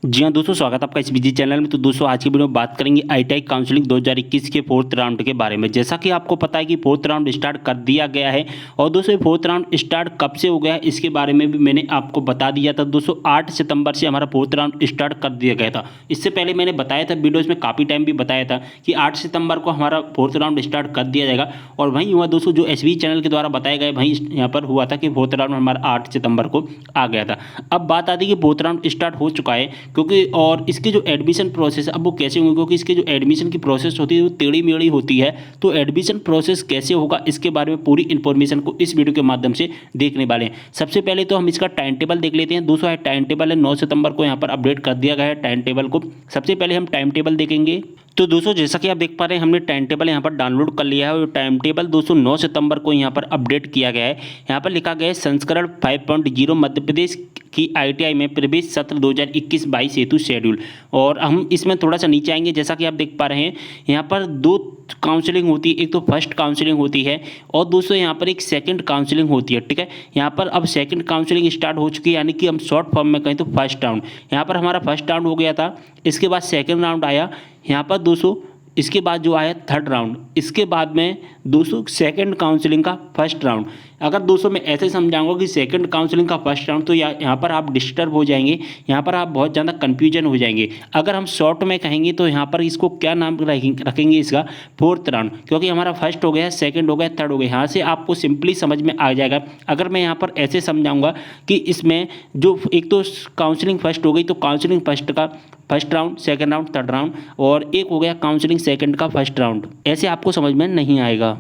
जी हाँ दोस्तों, स्वागत है आपका इस बिजी चैनल में। तो दोस्तों आज की वीडियो में बात करेंगे आईटीआई काउंसलिंग 2021 के फोर्थ राउंड के बारे में। जैसा कि आपको पता है कि फोर्थ राउंड स्टार्ट कर दिया गया है और दोस्तों फोर्थ राउंड स्टार्ट कब से हो गया है इसके बारे में भी मैंने आपको बता दिया था। दोस्तों 8 सितंबर से हमारा फोर्थ राउंड स्टार्ट कर दिया गया था। इससे पहले मैंने बताया था वीडियोज़ में, काफ़ी टाइम भी बताया था कि 8 सितंबर को हमारा फोर्थ राउंड स्टार्ट कर दिया जाएगा। और वहीं हुआ दोस्तों, जो एसबी चैनल के द्वारा बताया गया वहीं यहाँ पर हुआ था कि फोर्थ राउंड हमारा 8 सितंबर को आ गया था। अब बात आती है कि फोर्थ राउंड स्टार्ट हो चुका है, क्योंकि और इसके जो एडमिशन प्रोसेस है अब वो कैसे होंगे, क्योंकि इसके जो एडमिशन की प्रोसेस होती है वो टेढ़ी मेढ़ी होती है। तो एडमिशन प्रोसेस कैसे होगा इसके बारे में पूरी इन्फॉर्मेशन को इस वीडियो के माध्यम से देखने वाले हैं। सबसे पहले तो हम इसका टाइम टेबल देख लेते हैं। दोस्तों टाइम टेबल है 9 सितंबर को यहाँ पर अपडेट कर दिया गया है टाइम टेबल को। सबसे पहले हम टाइम टेबल देखेंगे। तो दोस्तों जैसा कि आप देख पा रहे हैं हमने टाइम टेबल यहाँ पर डाउनलोड कर लिया है और टाइम टेबल दोस्तों 9 सितंबर को यहाँ पर अपडेट किया गया है। यहाँ पर लिखा गया है संस्करण 5.0 मध्य प्रदेश की आईटीआई में प्रवेश सत्र 2021-22 हेतु शेड्यूल। और हम इसमें थोड़ा सा नीचे आएंगे। जैसा कि आप देख पा रहे हैं यहाँ पर दो काउंसलिंग होती है, एक तो फर्स्ट काउंसलिंग होती है और दोस्तों यहाँ पर एक सेकंड काउंसलिंग होती है। ठीक है, यहाँ पर अब सेकंड काउंसलिंग स्टार्ट हो चुकी है, यानी कि हम शॉर्ट फॉर्म में कहें तो फर्स्ट राउंड। यहाँ पर हमारा फर्स्ट राउंड हो गया था, इसके बाद सेकंड राउंड आया यहाँ पर दोस्तों, इसके बाद जो आया थर्ड राउंड, इसके बाद में दोस्तों सेकंड काउंसलिंग का फर्स्ट राउंड। अगर दोस्तों मैं ऐसे समझाऊंगा कि सेकंड काउंसलिंग का फर्स्ट राउंड, तो यहाँ पर आप डिस्टर्ब हो जाएंगे, यहाँ पर आप बहुत ज़्यादा कन्फ्यूजन हो जाएंगे। अगर हम शॉर्ट में कहेंगे तो यहाँ पर इसको क्या नाम रखेंगे इसका, फोर्थ राउंड, क्योंकि हमारा फर्स्ट हो गया, सेकंड हो गया, थर्ड हो गया। यहाँ से आपको सिंपली समझ में आ जाएगा। अगर मैं यहाँ पर ऐसे समझाऊंगा कि इसमें जो एक तो काउंसलिंग फर्स्ट हो गई तो काउंसलिंग फर्स्ट का first round, second round, third round, और एक हो गया काउंसलिंग सेकंड का फर्स्ट राउंड, ऐसे आपको समझ में नहीं आएगा।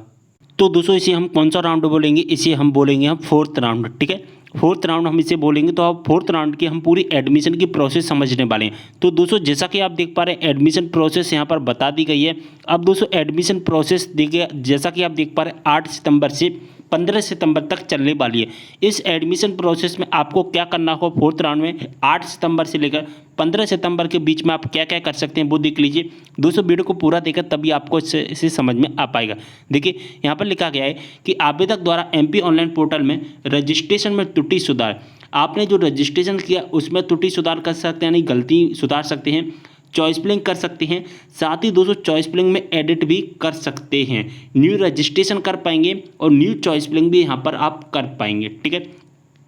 तो दोस्तों इसे हम कौन सा राउंड बोलेंगे, इसे हम बोलेंगे हम फोर्थ राउंड। ठीक है, फोर्थ राउंड हम इसे बोलेंगे। तो अब फोर्थ राउंड की हम पूरी एडमिशन की प्रोसेस समझने वाले हैं। तो दोस्तों जैसा कि आप देख पा रहे हैं एडमिशन प्रोसेस यहाँ पर बता दी गई है। अब दोस्तों एडमिशन प्रोसेस देखिए, जैसा कि आप देख पा रहे हैं 8 सितंबर से 15 सितंबर तक चलने वाली है। इस एडमिशन प्रोसेस में आपको क्या करना होगा, फोर्थ राउंड में 8 सितंबर से लेकर 15 सितंबर के बीच में आप क्या क्या कर सकते हैं वो देख लीजिए। दोस्तों वीडियो को पूरा देखकर तभी आपको इसे समझ में आ पाएगा। देखिए यहाँ पर लिखा गया है कि आवेदक द्वारा एमपी ऑनलाइन पोर्टल में रजिस्ट्रेशन में त्रुटि सुधार। आपने जो रजिस्ट्रेशन किया उसमें त्रुटि सुधार कर सकते हैं, यानी गलती सुधार सकते हैं, चॉइस फिलिंग कर सकते हैं, साथ ही दोस्तों चॉइस फिलिंग में एडिट भी कर सकते हैं, न्यू रजिस्ट्रेशन कर पाएंगे और न्यू चॉइस फिलिंग भी यहाँ पर आप कर पाएंगे। ठीक है,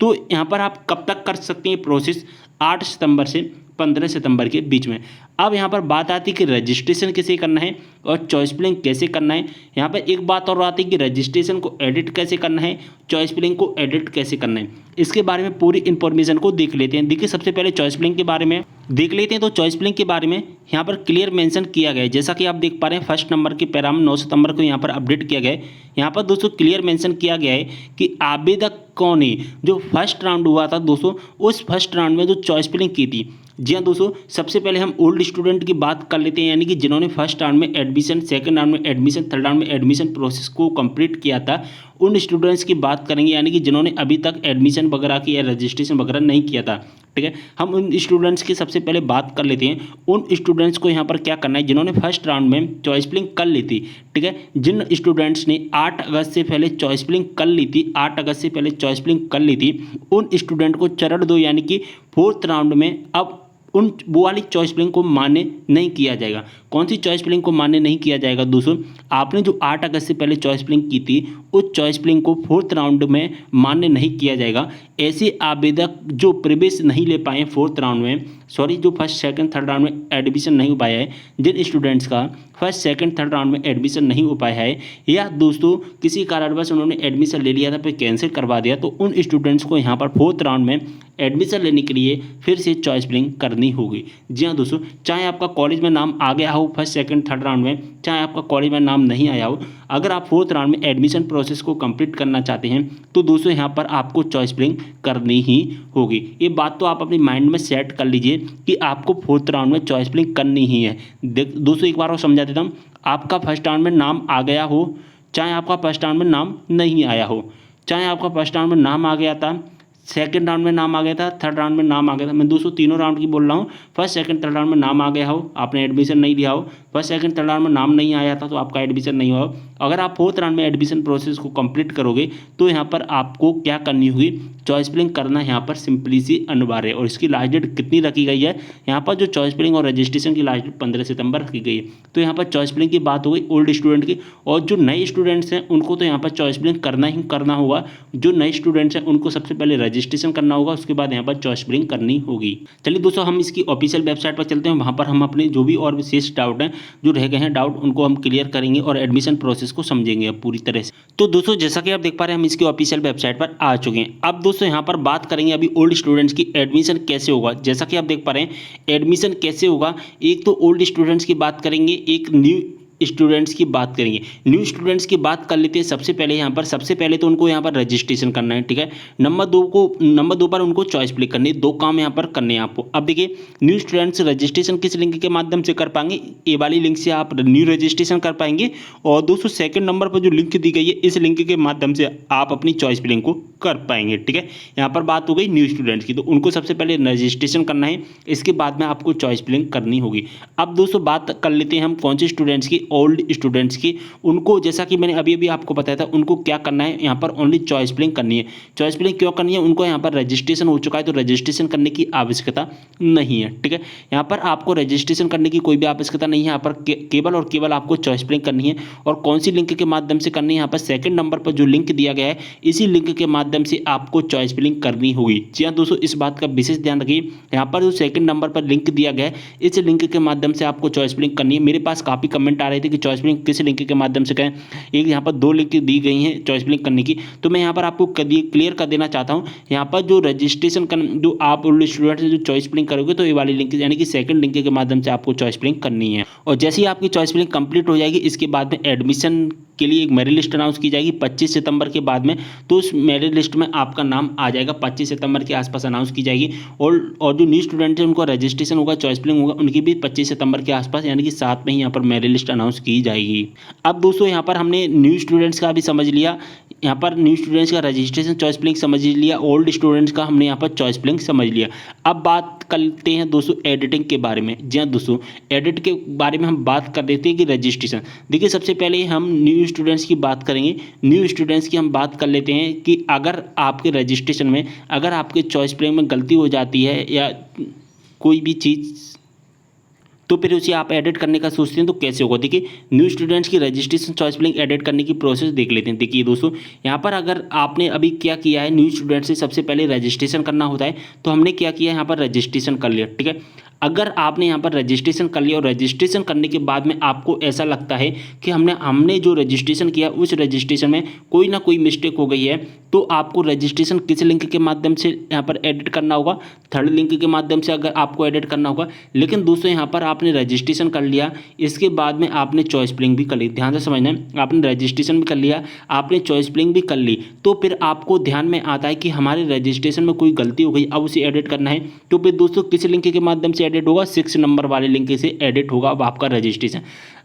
तो यहाँ पर आप कब तक कर सकते हैं प्रोसेस, 8 सितंबर से 15 सितंबर के बीच में। अब यहाँ पर बात आती है कि रजिस्ट्रेशन कैसे करना है और चॉइस फिलिंग कैसे करना है। यहाँ पर एक बात और आती है कि रजिस्ट्रेशन को एडिट कैसे करना है, चॉइस फिलिंग को एडिट कैसे करना है। इसके बारे में पूरी इन्फॉर्मेशन को देख लेते हैं। देखिए सबसे पहले चॉइस फिलिंग के बारे में देख लेते हैं। तो चॉइस फिलिंग के बारे में यहाँ पर क्लियर मेंशन किया गया है। जैसा कि आप देख पा रहे हैं फर्स्ट नंबर के पैरा में 9 सितंबर को यहाँ पर अपडेट किया गया है। यहाँ पर दोस्तों क्लियर मेंशन किया गया है कि आवेदक कौन है। जो फर्स्ट राउंड हुआ था दोस्तों, उस फर्स्ट राउंड में जो चॉइस फिलिंग की थी, जी हाँ दोस्तों, सबसे पहले हम ओल्ड स्टूडेंट की बात कर लेते हैं, यानी कि जिन्होंने फर्स्ट राउंड में एडमिशन, सेकंड राउंड में एडमिशन, थर्ड राउंड में एडमिशन प्रोसेस को कंप्लीट किया था, उन स्टूडेंट्स की बात करेंगे, यानी कि जिन्होंने अभी तक एडमिशन वगैरह की या रजिस्ट्रेशन वगैरह नहीं किया था। ठीक है, हम उन स्टूडेंट्स की सबसे पहले बात कर लेते हैं। उन स्टूडेंट्स को यहाँ पर क्या करना है, जिन्होंने फर्स्ट राउंड में चॉइस फिलिंग कर ली थी। ठीक है, जिन स्टूडेंट्स ने 8 अगस्त से पहले चॉइस फिलिंग कर ली थी, 8 अगस्त से पहले चॉइस फिलिंग कर ली थी, उन स्टूडेंट को चरण 2 यानी कि फोर्थ राउंड में अब उन वो वाली चॉइस फिलिंग को मान्य नहीं किया जाएगा। कौन सी चॉइस फिलिंग को मान्य नहीं किया जाएगा दोस्तों, आपने जो 8 अगस्त से पहले चॉइस फिलिंग की थी उस चॉइस फिलिंग को फोर्थ राउंड में मान्य नहीं किया जाएगा। ऐसे आवेदक जो प्रवेश नहीं ले पाए फोर्थ राउंड में, सॉरी जो फर्स्ट सेकंड थर्ड राउंड में एडमिशन नहीं हो पाया है, जिन स्टूडेंट्स का फर्स्ट सेकंड थर्ड राउंड में एडमिशन नहीं हो पाया है, या दोस्तों किसी कारणवश उन्होंने एडमिशन ले लिया था फिर कैंसिल करवा दिया, तो उन स्टूडेंट्स को यहाँ पर फोर्थ राउंड में एडमिशन लेने के लिए फिर से चॉइस फिलिंग करनी होगी। जी हाँ दोस्तों, चाहे आपका कॉलेज में नाम आ गया हो फर्स्ट सेकंड थर्ड राउंड में, चाहे आपका कॉलेज में नाम नहीं आया हो, अगर आप फोर्थ राउंड में एडमिशन प्रोसेस को कंप्लीट करना चाहते हैं तो दोस्तों यहाँ पर आपको चॉइस फिलिंग करनी ही होगी। ये बात तो आप अपनी माइंड में सेट कर लीजिए कि आपको फोर्थ राउंड में चॉइस फिलिंग करनी ही है। दोस्तों एक बार और समझा देता हूँ, आपका फर्स्ट राउंड में नाम आ गया हो, चाहे आपका फर्स्ट राउंड में नाम नहीं आया हो, चाहे आपका फर्स्ट राउंड में नाम आ गया था, सेकंड राउंड में नाम आ गया था, थर्ड राउंड में नाम आ गया था, मैं दोस्तों तीनों राउंड की बोल रहा हूँ, फर्स्ट सेकंड थर्ड राउंड में नाम आ गया हो, आपने एडमिशन नहीं लिया हो, फर्स्ट सेकंड थर्ड राउंड में नाम नहीं आया था तो आपका एडमिशन नहीं हुआ। अगर आप फोर्थ राउंड में एडमिशन प्रोसेस को कंप्लीट करोगे तो यहाँ पर आपको क्या करनी होगी, चॉइस फिलिंग करना यहाँ पर सिंपली सी अनिवार्य है। और इसकी लास्ट डेट कितनी रखी गई है, यहाँ पर जो चॉइस फिलिंग और रजिस्ट्रेशन की लास्ट डेट 15 सितंबर रखी गई है। तो यहाँ पर चॉइस फिलिंग की बात हो गई ओल्ड स्टूडेंट की, और जो नए स्टूडेंट्स हैं उनको तो यहाँ पर चॉइस फिलिंग करना ही करना होगा। जो नए स्टूडेंट्स हैं उनको सबसे पहले रजिस्ट्रेशन करना होगा, उसके बाद यहाँ पर चॉइस फिलिंग करनी होगी। चलिए दोस्तों, हम इसकी ऑफिशियल वेबसाइट पर चलते हैं, वहाँ पर हम अपने जो भी और विशेष डाउट हैं, जो रह गए हैं डाउट, उनको हम क्लियर करेंगे और एडमिशन प्रोसेस को समझेंगे अब पूरी तरह से। तो दोस्तों, जैसा कि आप देख पा रहे हैं, हम इसकी ऑफिशियल वेबसाइट पर आ चुके हैं। अब दोस्तों यहाँ पर बात करेंगे अभी ओल्ड स्टूडेंट्स की एडमिशन कैसे होगा। जैसा कि आप देख पा रहे हैं, एडमिशन कैसे होगा, एक तो ओल्ड स्टूडेंट्स की बात करेंगे, एक न्यू स्टूडेंट्स की बात करेंगे। न्यू स्टूडेंट्स की बात कर लेते हैं। सबसे पहले तो उनको यहाँ पर रजिस्ट्रेशन करना है, ठीक है। नंबर दो पर उनको चॉइस फिलिंग करनी है। दो काम यहाँ पर करने हैं आपको। अब देखिए, न्यू स्टूडेंट्स रजिस्ट्रेशन किस लिंक के माध्यम से कर पाएंगे, ए वाली लिंक से आप न्यू रजिस्ट्रेशन कर पाएंगे। और दोस्तों, सेकंड नंबर पर जो लिंक दी गई है, इस लिंक के माध्यम से आप अपनी चॉइस फिलिंग को कर पाएंगे, ठीक है। यहाँ पर बात हो गई न्यू स्टूडेंट्स की, तो उनको सबसे पहले रजिस्ट्रेशन करना है, इसके बाद में आपको चॉइस फिलिंग करनी होगी। अब दोस्तों बात कर लेते हैं हम कौन से स्टूडेंट्स की, ओल्ड स्टूडेंट्स की। उनको, जैसा कि मैंने अभी आपको बताया था, उनको क्या करना है, यहाँ पर ओनली चॉइस फिलिंग करनी है। चॉइस फिलिंग क्यों करनी है, उनको यहाँ पर रजिस्ट्रेशन हो चुका है तो रजिस्ट्रेशन करने की आवश्यकता नहीं है, ठीक है। यहाँ पर आपको रजिस्ट्रेशन करने की कोई भी आवश्यकता नहीं है। यहाँ पर केवल और केवल आपको चॉइस फिलिंग करनी है। और कौन सी लिंक के माध्यम से करनी है, यहाँ पर सेकंड नंबर पर जो लिंक दिया गया है, इसी लिंक के माध्यम से आपको चॉइस फिलिंग करनी होगी। जी हाँ दोस्तों, इस बात का विशेष ध्यान रखिए। यहाँ पर जो सेकंड नंबर पर लिंक दिया गया है, इस लिंक के माध्यम से आपको चॉइस फिलिंग करनी है। मेरे पास काफ़ी कमेंट आ रहे थे कि चॉइस फिलिंग किस लिंक के माध्यम से करें। एक यहाँ पर दो लिंक दी गई हैं चॉइस फिलिंग करने की, तो मैं यहाँ पर आपको क्लियर कर देना चाहता हूँ। यहाँ पर जो रजिस्ट्रेशन जो आप ओल्ड स्टूडेंट से जो चॉइस फिलिंग करोगे, तो ये वाली लिंक यानी कि सेकंड लिंक के माध्यम से आपको चॉइस फिलिंग करनी है। और जैसे ही आपकी चॉइस फिलिंग कंप्लीट हो जाएगी, इसके बाद में एडमिशन के लिए एक मेरिट लिस्ट अनाउंस की जाएगी 25 सितंबर के बाद में। तो उस मेरिट लिस्ट में आपका नाम आ जाएगा, 25 सितंबर के आसपास अनाउंस की जाएगी। और जो न्यू स्टूडेंट है उनको रजिस्ट्रेशन होगा, चॉइस फिलिंग होगा, उनकी भी 25 सितंबर के आसपास यानी कि साथ में ही यहाँ पर मेरिट लिस्ट अनाउंस की जाएगी। अब दोस्तों, यहाँ पर हमने न्यू स्टूडेंट्स का भी समझ लिया, यहाँ पर न्यू स्टूडेंट्स का रजिस्ट्रेशन चॉइस फिलिंग समझ लिया, ओल्ड स्टूडेंट्स का हमने यहाँ पर चॉइस फिलिंग समझ लिया। अब बात करते हैं दोस्तों एडिटिंग के बारे में। जी हाँ दोस्तों, एडिट के बारे में हम बात कर देते हैं कि रजिस्ट्रेशन। देखिए, सबसे पहले हम न्यू स्टूडेंट्स की बात करेंगे। न्यू स्टूडेंट्स की हम बात कर लेते हैं कि अगर आपके रजिस्ट्रेशन में, अगर आपके चॉइस फिलिंग में गलती हो जाती है या कोई भी चीज़, तो फिर उसे आप एडिट करने का सोचते हैं तो कैसे होगा। देखिए, न्यू स्टूडेंट्स की रजिस्ट्रेशन चॉइस फिलिंग एडिट करने की प्रोसेस देख लेते हैं। देखिए दोस्तों, यहाँ पर अगर आपने अभी क्या किया है, न्यू स्टूडेंट से सबसे पहले रजिस्ट्रेशन करना होता है, तो हमने क्या किया, यहाँ पर रजिस्ट्रेशन कर लिया, ठीक है। अगर आपने यहाँ पर रजिस्ट्रेशन कर लिया और रजिस्ट्रेशन करने के बाद में आपको ऐसा लगता है कि हमने जो रजिस्ट्रेशन किया उस रजिस्ट्रेशन में कोई ना कोई मिस्टेक हो गई है, तो आपको रजिस्ट्रेशन किस लिंक के माध्यम से यहाँ पर एडिट करना होगा, थर्ड लिंक के माध्यम से अगर आपको एडिट करना होगा। लेकिन दोस्तों, यहाँ पर आपने रजिस्ट्रेशन कर लिया, इसके बाद में आपने चॉइस फिलिंग भी कर ली। ध्यान से समझना है, आपने रजिस्ट्रेशन भी कर लिया, आपने चॉइस फिलिंग भी कर ली, तो फिर आपको ध्यान में आता है कि हमारे रजिस्ट्रेशन में कोई गलती हो गई, अब उसे एडिट करना है। तो फिर दोस्तों, किस लिंक के माध्यम से एडिट होगा, 6 नंबर वाले लिंक से एडिट होगा अब आपका रजिस्ट्रेशन।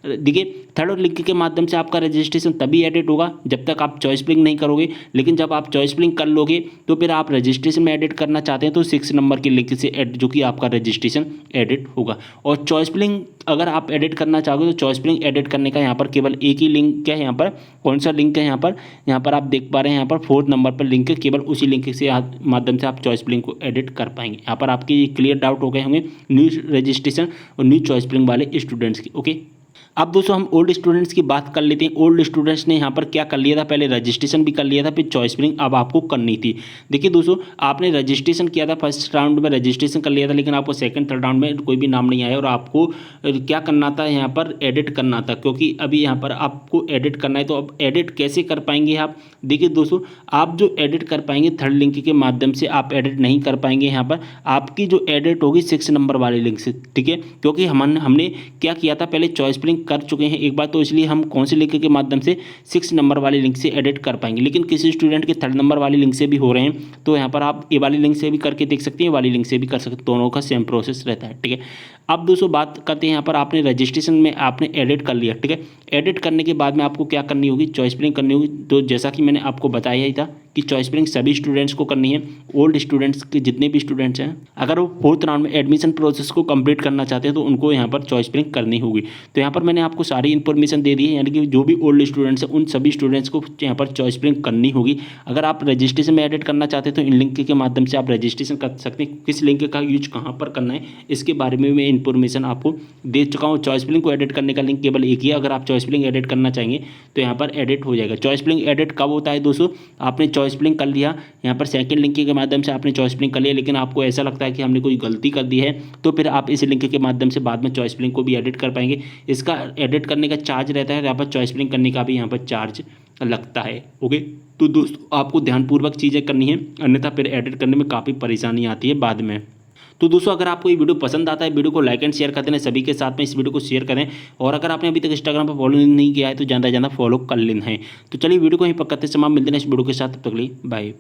देखिए, थर्ड लिंक के माध्यम से आपका रजिस्ट्रेशन तभी एडिट होगा जब तक आप चॉइस फिलिंग नहीं करोगे। लेकिन जब आप चॉइस फिलिंग कर लोगे, तो फिर आप रजिस्ट्रेशन में एडिट करना चाहते हैं तो 6 नंबर के लिंक से जो कि आपका रजिस्ट्रेशन एडिट होगा। और चॉइस फिलिंग अगर आप एडिट करना चाहोगे तो चॉइस फिलिंग एडिट करने का यहाँ पर केवल एक ही लिंक है। यहाँ पर कौन सा लिंक है, यहाँ पर आप देख पा रहे हैं, यहाँ पर 4th नंबर पर लिंक है। केवल उसी लिंक से माध्यम से आप चॉइस फिलिंग को एडिट कर पाएंगे। यहाँ पर आपके क्लियर डाउट हो गए होंगे न्यू रजिस्ट्रेशन और न्यू चॉइस फिलिंग वाले स्टूडेंट्स की। ओके, अब दोस्तों हम ओल्ड स्टूडेंट्स की बात कर लेते हैं। ओल्ड स्टूडेंट्स ने यहाँ पर क्या कर लिया था, पहले रजिस्ट्रेशन भी कर लिया था, फिर चॉइस फिलिंग अब आपको करनी थी। देखिए दोस्तों, आपने रजिस्ट्रेशन किया था, फर्स्ट राउंड में रजिस्ट्रेशन कर लिया था, लेकिन आपको सेकंड थर्ड राउंड में कोई भी नाम नहीं आया और आपको क्या करना था, यहाँ पर एडिट करना था। क्योंकि अभी यहाँ पर आपको एडिट करना है, तो अब एडिट कैसे कर पाएंगे आप। देखिए दोस्तों, आप जो एडिट कर पाएंगे थर्ड लिंक के माध्यम से आप एडिट नहीं कर पाएंगे। यहाँ पर आपकी जो एडिट होगी 6 नंबर वाले लिंक से, ठीक है। क्योंकि हमने क्या किया था, पहले चॉइस फिलिंग कर चुके हैं एक बार, तो इसलिए हम कौन से लिंक के माध्यम से 6 नंबर वाले लिंक से एडिट कर पाएंगे। लेकिन किसी स्टूडेंट के थर्ड नंबर वाले लिंक से भी हो रहे हैं, तो यहाँ पर आप ए वाली लिंक से भी करके देख सकते हैं, वाली लिंक से भी कर सकते हैं, दोनों का सेम प्रोसेस रहता है, ठीक है। अब दोस्तों बात करते हैं यहाँ पर आपने रजिस्ट्रेशन में आपने एडिट कर लिया, ठीक है। एडिट करने के बाद में आपको क्या करनी होगी, चॉइस फिलिंग करनी होगी। तो जैसा कि मैंने आपको बताया ही था कि चॉइस फिलिंग सभी स्टूडेंट्स को करनी है, ओल्ड स्टूडेंट्स के जितने भी स्टूडेंट्स हैं, अगर वो 4th राउंड में एडमिशन प्रोसेस को कंप्लीट करना चाहते हैं तो उनको यहाँ पर चॉइस फिलिंग करनी होगी। तो यहाँ पर मैंने आपको सारी इन्फॉर्मेशन दे दी है, यानी कि जो भी ओल्ड स्टूडेंट्स हैं उन सभी स्टूडेंट्स को यहाँ पर चॉइस फिलिंग करनी होगी। अगर आप रजिस्ट्रेशन में एडिट करना चाहते हैं तो इन लिंक के माध्यम से आप रजिस्ट्रेशन कर सकते हैं। किस लिंक का यूज कहाँ पर करना है इसके बारे में मैं इन्फॉर्मेशन आपको दे चुका हूँ। चॉइस फिलिंग को एडिट करने का लिंक केवल एक ही है। अगर आप चॉइस फिलिंग एडिट करना चाहेंगे तो यहाँ पर एडिट हो जाएगा। चॉइस फिलिंग एडिट कब होता है दोस्तों, आपने चॉइस फिलिंग कर लिया, यहाँ पर सेकंड लिंक के माध्यम से आपने चॉइस फिलिंग कर लिया, लेकिन आपको ऐसा लगता है कि हमने कोई गलती कर दी है, तो फिर आप इस लिंक के माध्यम से बाद में चॉइस फिलिंग को भी एडिट कर पाएंगे। इसका एडिट करने का चार्ज रहता है, यहाँ पर चॉइस फिलिंग करने का भी यहाँ पर चार्ज लगता है। ओके, तो दोस्तों आपको ध्यानपूर्वक चीज़ें करनी है, अन्यथा फिर एडिट करने में काफ़ी परेशानी आती है बाद में। तो दोस्तों अगर आपको ये वीडियो पसंद आता है, वीडियो को लाइक एंड शेयर कर देना, सभी के साथ में इस वीडियो को शेयर करें। और अगर आपने अभी तक इंस्टाग्राम पर फॉलो नहीं किया है तो ज़्यादा फॉलो कर लेना है। तो चलिए वीडियो को यहीं पर करते समय मिलते हैं इस वीडियो के साथ, तब तक के लिए बाय।